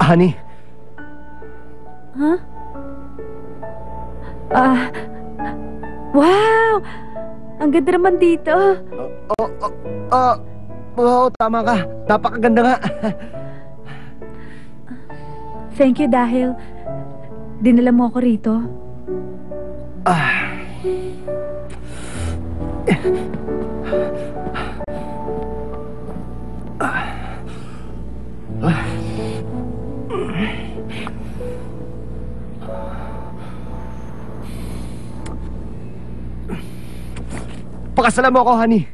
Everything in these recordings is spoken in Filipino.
Honey? Huh? Wow! Ang ganda naman dito. Oo, tama ka. Napakaganda nga. Thank you dahil dinala mo ako rito. Pakasalan mo ako, honey.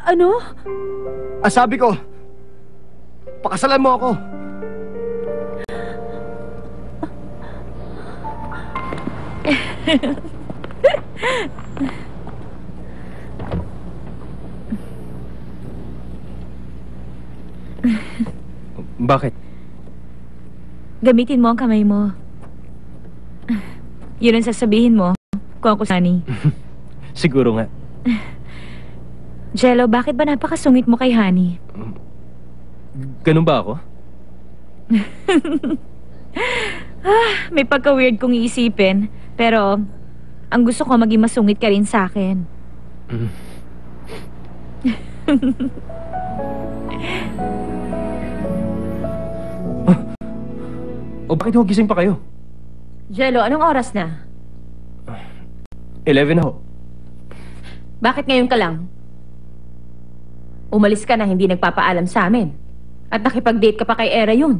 Ano? Sabi ko, pakasalan mo ako. Bakit? Gamitin mo ang kamay mo. Yun ang sasabihin mo kung ako sani. Siguro nga. Jello, bakit ba napakasungit mo kay Honey? Ganun ba ako? May pagka-weird kong iisipin. Pero, ang gusto ko maging masungit ka rin sa akin. Bakit ho gising pa kayo? Jello, anong oras na? 11 na ho. Bakit ngayon ka lang? Umalis ka na hindi nagpapaalam sa amin. At nakipag-date ka pa kay Era yun.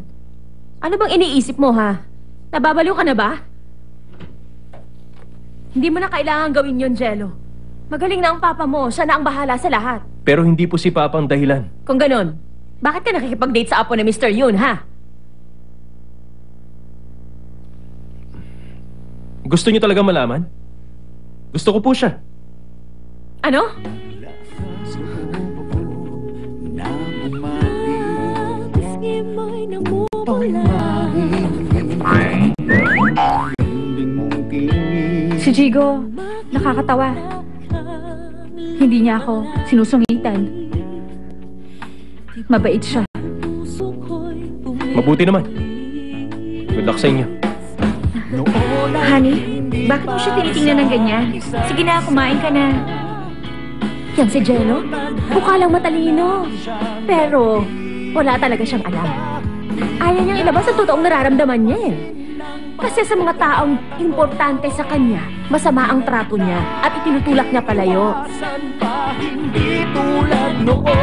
Ano bang iniisip mo, ha? Nababaliw ka na ba? Hindi mo na kailangan gawin yun, Jello. Magaling na ang papa mo. Siya na ang bahala sa lahat. Pero hindi po si Papa ang dahilan. Kung ganun, bakit ka nakikipag-date sa apo na Mr. Yun, ha? Gusto niyo talaga malaman? Gusto ko po siya. Ano? Si Jigo, nakakatawa. Hindi niya ako sinusungitan. Mabait siya. Mabuti naman. Good luck sa inyo. Honey, bakit mo siya tinitingnan ng ganyan? Sige na, kumain ka na. Yan si Jello, mukha lang matalino. Pero, wala talaga siyang alam. Ayaw niyang ilabas ang totoong nararamdaman niya eh. Kasi sa mga taong importante sa kanya, masama ang trato niya at itinutulak niya palayo. Hindi tulad noon.